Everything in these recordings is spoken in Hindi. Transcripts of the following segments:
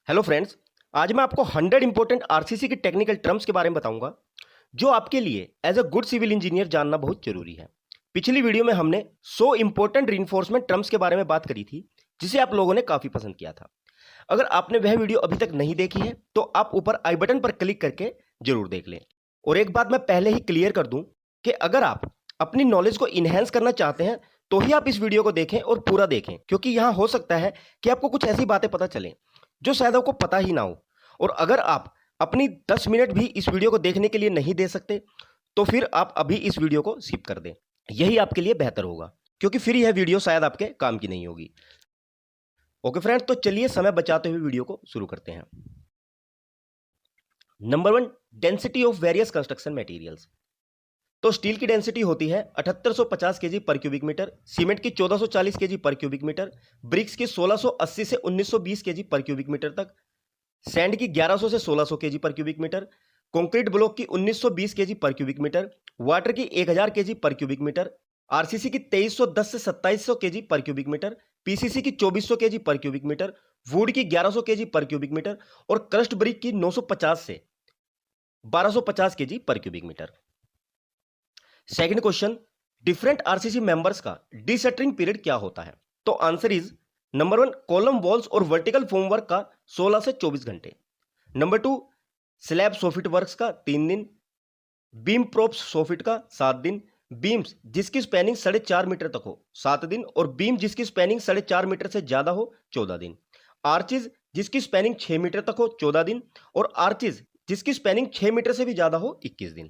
Hello friends. आज मैं आपको 100 इंपॉर्टेंट आरसीसी की टेक्निकल टर्म्स के बारे में बताऊंगा जो आपके लिए as a good civil engineer जानना बहुत जरूरी है। पिछली वीडियो में हमने 100 इंपॉर्टेंट रीइंफोर्समेंट टर्म्स के बारे में बात करी थी जिसे आप लोगों ने काफी पसंद किया था। अगर आपने वह वीडियो अभी तक नहीं देखी है तो आप ऊपर आई बटन पर क्लिक करके जरूर देख लें। और एक बात मैं पहले ही क्लियर कर दूं कि अगर आप अपनी नॉलेज को इनहेंस करना चाहते हैं तो ही आप इस वीडियो को देखें और पूरा देखें, क्योंकि यहां हो सकता है कि आपको कुछ ऐसी बातें पता चलें जो शायद आपको पता ही ना हो। और अगर आप अपनी 10 मिनट भी इस वीडियो को देखने के लिए नहीं दे सकते तो फिर आप अभी इस वीडियो को स्किप कर दें। यही आपके लिए बेहतर होगा, क्योंकि फिर यह वीडियो शायद आपके काम की नहीं होगी। ओके फ्रेंड्स, तो चलिए समय बचाते हुए वीडियो को शुरू करते हैं। Number 1, density of various construction materials. तो स्टील की डेंसिटी होती है 7850 KG per cubic metre, cement की 1440 KG per cubic metre, BRICS की 1680 से 1920 केजी पर क्यूबिक मीटर तक, सैंड की 1100 से 1600 KG per cubic metre, concrete block की 1920 KG per cubic metre, water की 1000 KG per cubic metre, RCC की 2310 से 2700 KG per cubic metre, PCC की 2400 KG per cubic metre, would की 1100 केजी पर क्यूबिक मीटर और क्रस्ट ब्रिक की 950 से 1250 KG per cubic metre. Second question, different RCC members का डिसटरिंग पीरियड क्या होता है? तो answer is number 1, column walls और वर्टिकल फॉर्मवर्क का 16 से 24 घंटे। नंबर 2, स्लैब सोफिट वर्क्स का 3 दिन, बीम प्रोप्स सोफिट का 7 दिन, बीम्स जिसकी स्पैनिंग 4.5 मीटर तक हो 7 दिन और बीम जिसकी स्पैनिंग 4.5 मीटर से ज्यादा हो 14 दिन, आर्चिज जिसकी स्पैनिंग 6 मीटर तक हो 14 दिन और आर्चिज जिसकी स्पैनिंग 6 मीटर से भी ज्यादा हो 21 दिन।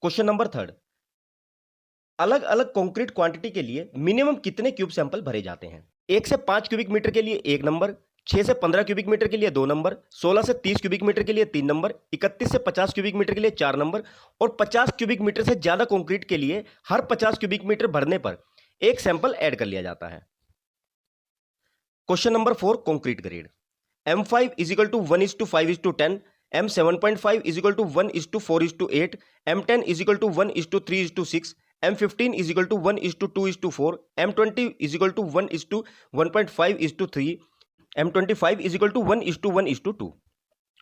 क्वेश्चन नंबर 3, अलग अलग कंक्रीट क्वांटिटी के लिए मिनिमम कितने क्यूब सैंपल भरे जाते हैं? 1 से 5 क्यूबिक मीटर के लिए 1 नंबर, 6 से 15 क्यूबिक मीटर के लिए 2 नंबर, 16 से 30 क्यूबिक मीटर के लिए 3 नंबर, 31 से 50 क्यूबिक मीटर के लिए 4 नंबर और 50 क्यूबिक मीटर से ज्यादा कंक्रीट के लिए हर 50 क्यूबिक मीटर भरने पर एक सैंपल ऐड कर लिया जाता है। Question number 4, concrete grade. M5 is equal to 1:5:10, M7.5 is equal to 1:4:8, M10 is equal to 1:3:6, M15 is equal to 1:2:4, M20 is equal to 1:1.5:3, M25 is equal to 1:1:2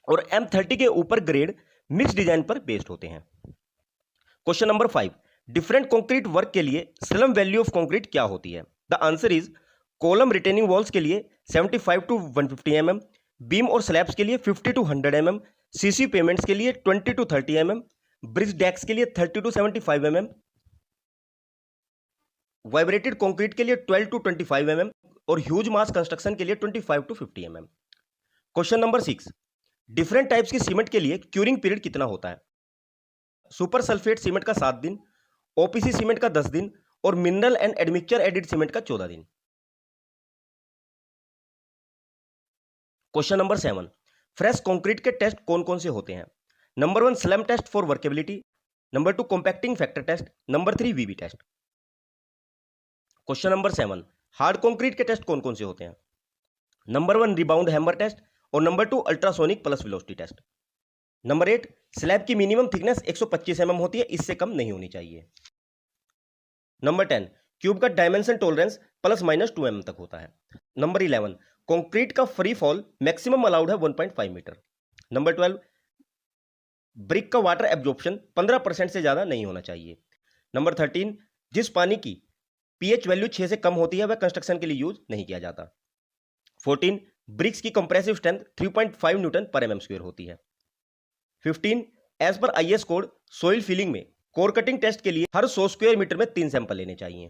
और M30 के ऊपर ग्रेड मिक्स डिजाइन पर बेस्ड होते हैं। Question number 5, different concrete work के लिए स्लम वैल्यू ऑफ कंक्रीट क्या होती है? The answer is column retaining walls के लिए 75 to 150 mm, बीम और स्लैब्स के लिए 50 to 100 mm, सीसी पेमेंट्स के लिए 20 to 30 mm, ब्रिज डेक्स के लिए 30 to 75 mm, वाइब्रेटेड कंक्रीट के लिए 12 to 25 mm और ह्यूज मास कंस्ट्रक्शन के लिए 25 to 50 mm। Question number 6, different types की सीमेंट के लिए क्यूरिंग पीरियड कितना होता है? सुपर सल्फेट सीमेंट का 7 दिन, ओपीसी सीमेंट का 10 दिन और mineral and admixture added cement का 14 दिन। क्वेश्चन नंबर 7, फ्रेश कंक्रीट के टेस्ट कौन कौन से होते हैं? Number 1, slump test for workability, number 2, compacting factor test, number 3, VB test. Question number 7, hard concrete के टेस्ट कौन कौन से होते हैं? नंबर 1, रिबाउंड हैमर टेस्ट और number 2, ultrasonic plus velocity test. Number 8, slab की मिनिमम थिकनेस 125 mm होती है, इससे कम नहीं होनी चाहिए। नंबर 10, क्यूब का डायमेंशन टॉलरेंस ±2 mm तक होता है। नंबर 11, कंक्रीट का फ्री फॉल मैक्सिमम अलाउड है 1.5 मीटर। नंबर 12, ब्रिक का वाटर एब्जॉर्प्शन 15% से ज्यादा नहीं होना चाहिए। नंबर 13, जिस पानी की पीएच वैल्यू 6 से कम होती है वह कंस्ट्रक्शन के लिए यूज नहीं किया जाता। 14, ब्रिक्स की कंप्रेसिव स्ट्रेंथ 3.5 न्यूटन पर mm² होती है। 15, as per IS code soil filling में कोर कटिंग टेस्ट के लिए हर 100 स्क्वायर मीटर में 3 सैंपल लेने चाहिए।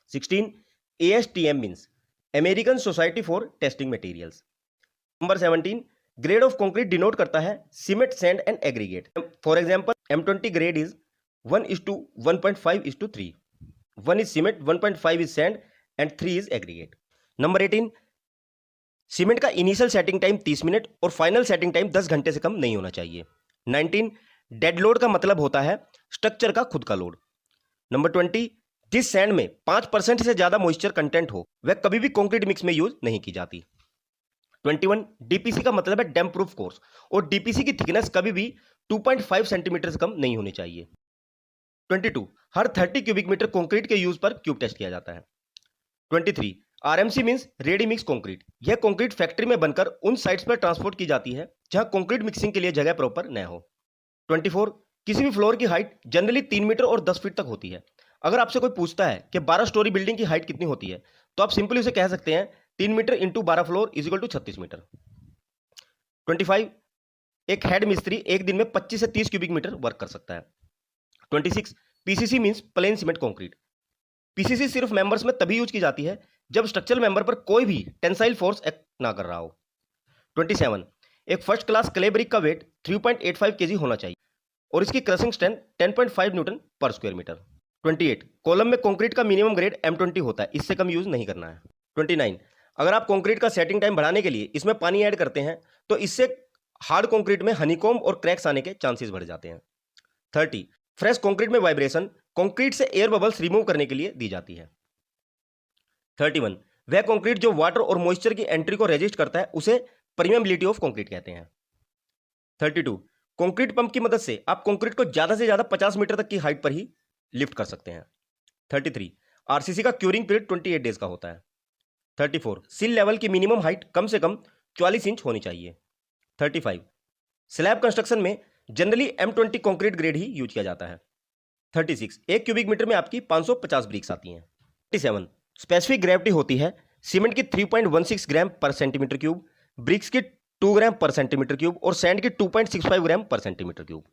16, ASTM means American society for testing materials. Number 17, grade of concrete denote करता है cement, sand and aggregate. For example M20 grade is 1:1.5:3, 1 is cement, 1.5 is sand and 3 is aggregate. Number 18, cement का इनिशियल सेटिंग टाइम 30 मिनट और फाइनल सेटिंग टाइम 10 घंटे से कम नहीं होना चाहिए। 19, डेड लोड का मतलब होता है स्ट्रक्चर का खुद का लोड। नंबर 20, जिस सैंड में 5% से ज्यादा मॉइस्चर कंटेंट हो वह कभी भी कंक्रीट मिक्स में यूज नहीं की जाती। 21, डीपीसी का मतलब है डैम्प प्रूफ कोर्स और डीपीसी की थिकनेस कभी भी 2.5 सेंटीमीटर से कम नहीं होनी चाहिए। 22, हर 30 क्यूबिक मीटर कंक्रीट के यूज पर क्यूब टेस्ट किया जाता है। 23, RMC means ready mix concrete. यह कंक्रीट फैक्ट्री में बनकर उन साइट्स पर ट्रांसपोर्ट की जाती है जहां कंक्रीट मिक्सिंग के लिए जगह प्रॉपर न हो। 24 किसी भी फ्लोर की हाइट जनरली 3 मीटर और 10 फीट तक होती है। अगर आपसे कोई पूछता है कि 12 स्टोरी बिल्डिंग की हाइट कितनी होती है, तो आप सिंपली उसे कह सकते हैं 3 metre into 12 floor is equal to 36 metre. 25 एक हेड मिस्त्री एक दिन में 25 से 30 क्यूबिक मीटर वर्क कर सकता है। 26 PCC means plane cement concrete. PCC सिर्फ मेंबर्स में तभी यूज की जाती है जब स्ट्रक्चरल मेंबर पर कोई भी टेंसाइल फोर्स एक्ट ना कर रहा हो। 27 एक फर्स्ट क्लास क्ले ब्रिक का वेट 3.85 केजी होना चाहिए और इसकी क्रशिंग स्ट्रेंथ 10.5 न्यूटन पर स्क्वायर मीटर। 28 कॉलम में कंक्रीट का मिनिमम ग्रेड M20 होता है, इससे कम यूज नहीं करना है। 29 अगर आप कंक्रीट का सेटिंग टाइम बढ़ाने के लिए इसमें पानी ऐड करते हैं तो इससे हार्ड कंक्रीट में हनीकॉम्ब और क्रैक्स आने के चांसेस बढ़ जाते हैं। 30 फ्रेश कंक्रीट में वाइब्रेशन कंक्रीट से एयर बबल्स रिमूव करने के लिए दी जाती है। 31 वह कंक्रीट जो वाटर और मॉइस्चर की एंट्री को रेजिस्ट करता है उसे परमेबिलिटी ऑफ कंक्रीट कहते हैं। 32 कंक्रीट पंप की मदद से आप कंक्रीट को ज्यादा से ज्यादा 50 मीटर तक की हाइट पर ही लिफ्ट कर सकते हैं। 33 आरसीसी का क्यूरिंग पीरियड 28 डेज का होता है। 34 सिल लेवल की मिनिमम हाइट कम से कम 44 इंच होनी चाहिए। 35 स्लैब कंस्ट्रक्शन में जनरली M20 कंक्रीट ग्रेड ही यूज किया जाता है। 36 एक क्यूबिक मीटर में आपकी 550 ब्रिक्स आती हैं। 37 स्पेसिफिक ग्रेविटी होती है सीमेंट की 3.16 ग्राम पर सेंटीमीटर क्यूब, ब्रिक्स की 2 ग्राम पर सेंटीमीटर क्यूब और सैंड की 2.65 gram per centimetre cube.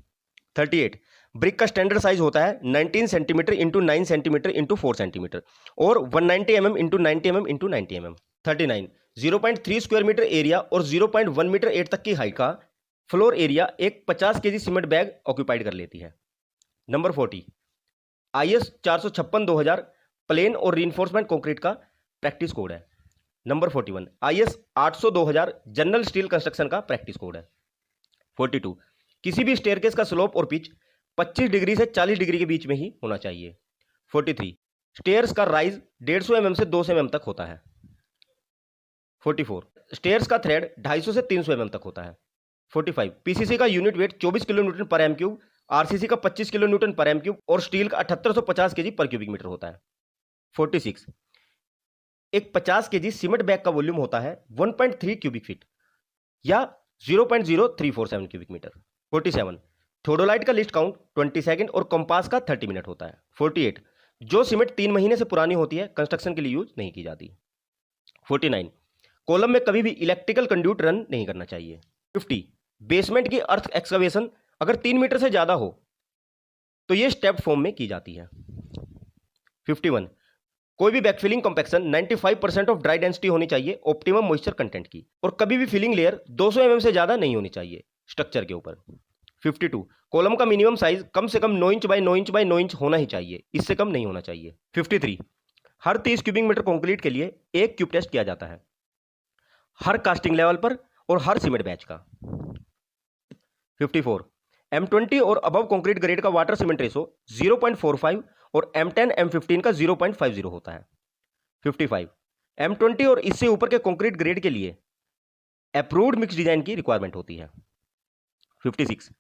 38 brick का स्टैंडर्ड साइज होता है 19 centimetre into 9 centimetre into 4 centimetre और 190 mm into 90 mm into 90 mm। 39 0.3 square metre area और 0.1 मीटर 8 तक की हाइट का फ्लोर एरिया एक 50 केजी सीमेंट बैग ऑक्यूपाइड कर लेती है। नंबर 40 IS 456-2000 प्लेन और रीइंफोर्समेंट कंक्रीट का प्रैक्टिस कोड है। Number 41 IS 800-2000 general steel construction का प्रैक्टिस कोड है। 42 किसी भी स्टेयरकेस का स्लोप और पिच 25 डिग्री से 40 डिग्री के बीच में ही होना चाहिए। 43 स्टेयर्स का राइज 150 mm से 200 mm तक होता है। 44 स्टेयर्स का थ्रेड 250 से 300 mm तक होता है। 45 पीसीसी का यूनिट वेट 24 किलो न्यूटन पर एम क्यूब, आरसीसी का 25 किलो न्यूटन पर एम क्यूब और स्टील का 7850 केजी पर क्यूबिक मीटर होता है। 46 एक 50 केजी सीमेंट बैग का वॉल्यूम होता है 1.3 क्यूबिक फीट या 0.0347 क्यूबिक मीटर। 47 थोडोलाइट का लिस्ट काउंट 20 सेकंड और कंपास का 30 मिनट होता है। 48 जो सीमेंट 3 महीने से पुरानी होती है कंस्ट्रक्शन के लिए यूज नहीं की जाती। 49 कॉलम में कभी भी इलेक्ट्रिकल कंड्यूट रन नहीं करना चाहिए। 50 बेसमेंट की अर्थ एक्सकवेशन अगर 3 मीटर से ज्यादा हो तो यह स्टेप फॉर्म में की जाती है। 51 कोई भी backfilling compaction 95% of dry density होनी चाहिए ऑप्टिमम मॉइस्चर कंटेंट की और कभी भी फिलिंग लेयर 200 mm से ज्यादा नहीं होनी चाहिए स्ट्रक्चर के ऊपर। 52 कॉलम का मिनिमम साइज कम से कम 9 inch by 9 inch by 9 inch होना ही चाहिए, इससे कम नहीं होना चाहिए। 53 हर 30 क्यूबिक मीटर कंक्रीट के लिए एक क्यूब टेस्ट किया जाता है हर कास्टिंग लेवल पर और हर सीमेंट बैच का। 54 M20 और अबव कंक्रीट ग्रेड का वाटर सीमेंट रेशो 0.45 और M10 M15 का 0.50 होता है। 55 M20 और इससे ऊपर के कंक्रीट ग्रेड के लिए अप्रूव्ड मिक्स डिजाइन की रिक्वायरमेंट होती है। 56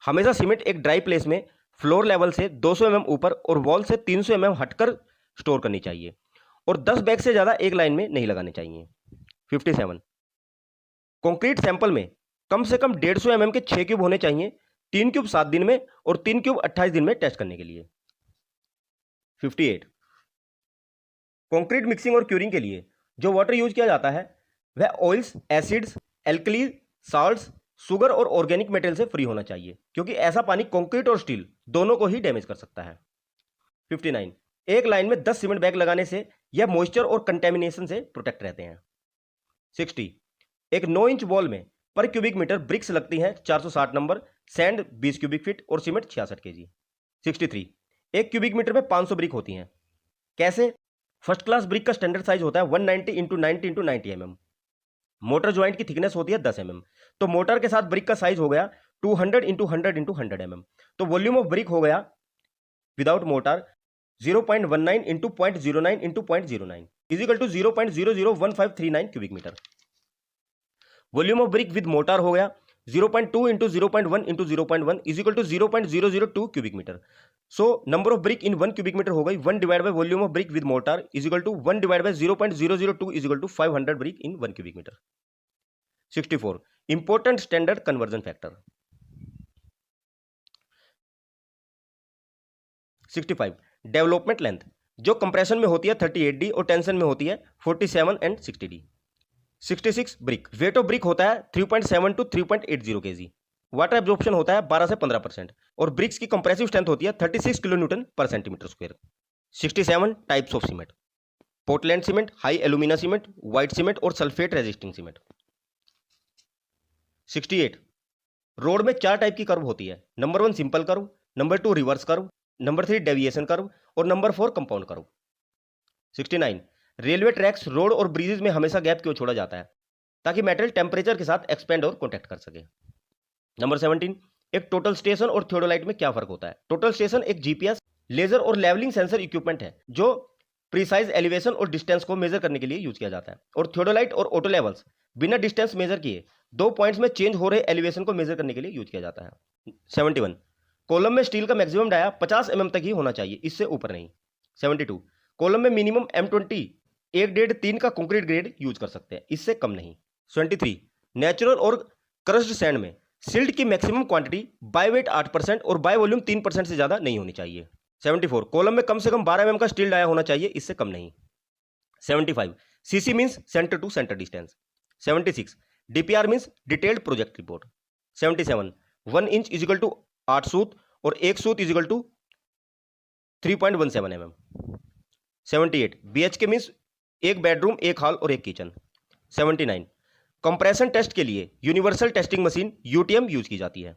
हमेशा सीमेंट एक ड्राई प्लेस में फ्लोर लेवल से 200 mm ऊपर और वॉल से 300 mm हटकर स्टोर करनी चाहिए और 10 बैग से ज्यादा एक लाइन में नहीं लगाने चाहिए। 57 कंक्रीट सैंपल में कम से कम 150 mm के 6 क्यूब होने चाहिए, 3 क्यूब 7 दिन में और 3 क्यूब 28 दिन में टेस्ट करने के लिए। 58 कंक्रीट मिक्सिंग और क्यूरिंग के लिए जो वाटर यूज किया जाता है वह oils, acids, alkali, salts, sugar और ऑर्गेनिक मटेरियल से फ्री होना चाहिए क्योंकि ऐसा पानी कंक्रीट और स्टील दोनों को ही डैमेज कर सकता है। 59 एक लाइन में 10 सीमेंट बैग लगाने से यह मॉइस्चर और कंटेमिनेशन से प्रोटेक्ट रहते हैं। 60 एक 9 इंच वॉल में पर क्यूबिक मीटर ब्रिक्स लगती हैं 460 नंबर, सैंड 20 क्यूबिक फीट और सीमेंट 66 केजी। 63 एक क्यूबिक मीटर में 500 ब्रिक होती हैं। कैसे? फर्स्ट क्लास ब्रिक का स्टैंडर्ड साइज होता है 190 into 90 into 90 mm। Motor joint की थिकनेस होती है 10 mm, तो मोटर के साथ ब्रिक का साइज हो गया 200 इंटू 100 इंटू 100 mm। तो वॉल्यूम ऑफ ब्रिक हो गया without mortar 0.19 into 0.09 into 0.09 is equal to 0.001539 cubic metre. Volume of brick with mortar हो गया 0.2 into 0.1 into 0.1 is equal to 0.002 cubic meter. So number of brick in 1 cubic meter हो गई 1 divided by volume of brick with mortar is equal to 1 divided by 0.002 is equal to 500 brick in 1 cubic meter. 64. Important standard conversion factor. 65. Development length जो कंप्रेशन में होती है 38D और टेंशन में होती है 47 and 60D. 66. Brick weight of brick होता है 3.7 to 3.80 kg. वाटर एब्जॉर्प्शन होता है 12 से 15% और ब्रिक्स की कंप्रेसिव स्ट्रेंथ होती है 36 किलोन्यूटन पर centimetre square. 67. Types of cement. Portland cement, high alumina cement, white cement और सल्फेट रेजिस्टिंग सीमेंट. 68. रोड में 4 टाइप की कर्व होती है. Number 1 simple curve, number 2 reverse curve, number 3 deviation curve और number 4 compound curve. 69. Railway tracks, road और ब्रिजेज में हमेशा गैप क्यों छोड़ा जाता है? ताकि मेटेरियल टेम्परेचर के साथ एक्सपेंड और कॉन्टैक्ट कर सके. नंबर 17. एक टोटल स्टेशन और थियोडोलाइट में क्या फर्क होता है? टोटल स्टेशन एक जीपीएस, लेजर और लेवलिंग सेंसर इक्विपमेंट है जो प्रीसाइज एलिवेशन और डिस्टेंस को मेजर करने के लिए यूज किया जाता है. और थियोडोलाइट और ऑटो लेवल्स बिना डिस्टेंस मेजर किए 2 पॉइंट्स में चेंज हो रहे एलिवेशन को मेजर करने के लिए यूज किया जाता है. 71. कॉलम में स्टील का मैक्सिमम डाया 50 mm तक ही होना चाहिए, इससे ऊपर नहीं. 72. कॉलम में मिनिमम M20 1.5-3 का कंक्रीट ग्रेड यूज कर सकते हैं, इससे कम नहीं. 73. नेचुरल और क्रश्ड सैंड में सिल्ट की मैक्सिमम क्वांटिटी बाय वेट 8% और बाय वॉल्यूम 3% से ज्यादा नहीं होनी चाहिए. 74. कॉलम में कम से कम 12 mm का स्टील डाया होना चाहिए, इससे कम नहीं. 75. CC means centre to centre distance. 76. DPR means detailed project report. 77. 1 inch is equal to 8 सूत और 1 सूत is equal to 3.17 mm. 78. BHK means एक बेडरूम, एक हॉल और एक किचन. 79. कंप्रेशन टेस्ट के लिए universal testing machine UTM use की जाती है.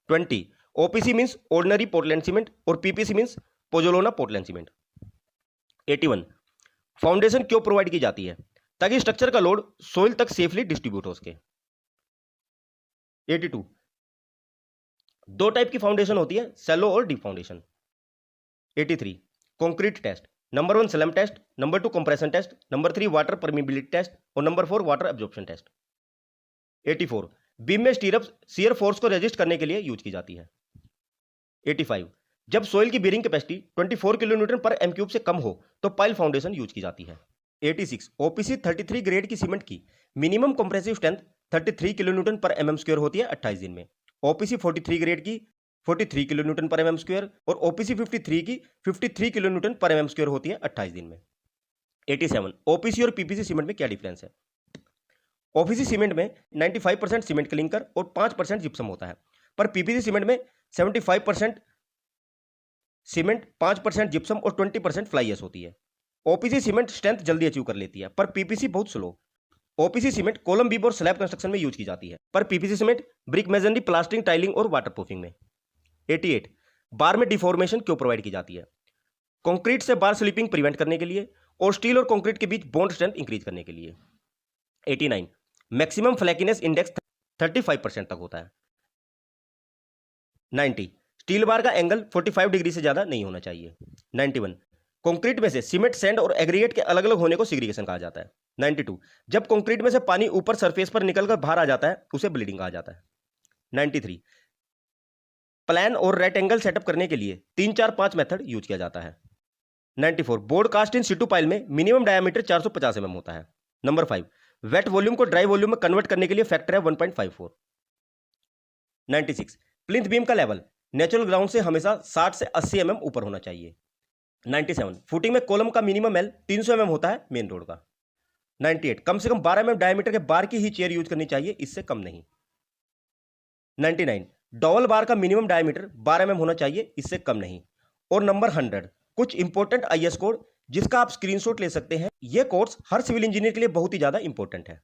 20. OPC means ordinary Portland cement और PPC means pozzolana Portland cement. 81. Foundation क्यों प्रोवाइड की जाती है? ताकि स्ट्रक्चर का लोड सोइल तक सेफली डिस्ट्रीब्यूट हो सके. 82. 2 टाइप की फाउंडेशन होती है, सैलो और deep foundation. 83. Concrete test. Number 1 slump test, number 2 compression test, number 3 water permeability test और number 4 water absorption test. 84. Beam में स्टीरअप शियर फोर्स को रेजिस्ट करने के लिए यूज की जाती है. 85. जब सोइल की बेरिंग कैपेसिटी 24 किलोन्यूटन पर एम क्यूब से कम हो तो पाइल फाउंडेशन यूज की जाती है. 86. ओपीसी 33 ग्रेड की सीमेंट की मिनिमम कंप्रेसिव स्ट्रेंथ 33 किलोन्यूटन पर mm स्क्वायर होती है 28 दिन में. ओपीसी 43 ग्रेड की 43 किलोन्यूटन पर mm स्क्वायर और ओपीसी 53 की 53 किलोन्यूटन पर mm स्क्वायर होती है 28 दिन में. 87. ओपीसी और पीपीसी सीमेंट में क्या डिफरेंस है? ओपीसी सीमेंट में 95% सीमेंट क्लिंकर और 5% जिप्सम होता है, पर पीपीसी सीमेंट में 75% सीमेंट, 5% जिप्सम और 20% फ्लाई एश होती है. ओपीसी सीमेंट स्ट्रेंथ जल्दी अचीव कर लेती है, पर पीपीसी बहुत slow. OPC cement column beam और स्लैब कंस्ट्रक्शन में यूज की जाती है, पर PPC cement brick masonry, plastering, tiling और वाटरप्रूफिंग में. 88. बार में डिफॉर्मेशन क्यों प्रोवाइड की जाती है? कंक्रीट से बार स्लिपिंग प्रिवेंट करने के लिए और स्टील और कंक्रीट के बीच बॉन्ड स्ट्रेंथ इंक्रीज करने के लिए. 89. मैक्सिमम फ्लैकीनेस इंडेक्स 35% तक होता है. 90. स्टील बार का एंगल 45 डिग्री से ज्यादा नहीं होना चाहिए. 91. कंक्रीट में से सीमेंट, सैंड और एग्रीगेट के अलग अलग होने को सिग्रीगेशन कहा जाता है. 92. जब कंक्रीट में से पानी ऊपर सरफेस पर निकलकर बाहर आ जाता है उसे ब्लीडिंग कहा जाता है. 93. प्लान और रेक्टेंगल सेटअप करने के लिए 3, 4, 5 मेथड यूज किया जाता है. 94. बोर्ड कास्ट इन सिटू पाइल में मिनिमम डायमीटर 450 mm होता है. नंबर 5. वेट वॉल्यूम को ड्राई वॉल्यूम में कन्वर्ट करने के लिए फैक्टर है 1.54. 96. प्लिंथ बीम का लेवल नेचुरल ग्राउंड से हमेशा 60 से 80 mm ऊपर होना चाहिए. 97. फुटिंग में कॉलम का मिनिमम एल 300 mm होता है मेन रोड का. 98. कम से कम 12 mm डायमीटर के बार की ही चेयर यूज करनी चाहिए, इससे कम नहीं. 99. डबल बार का मिनिमम डायमीटर 12 mm होना चाहिए, इससे कम नहीं. और नंबर 100. कुछ इंपॉर्टेंट आईएस कोड जिसका आप स्क्रीनशॉट ले सकते हैं. ये कोड्स हर सिविल इंजीनियर के लिए बहुत ही ज्यादा इंपॉर्टेंट है.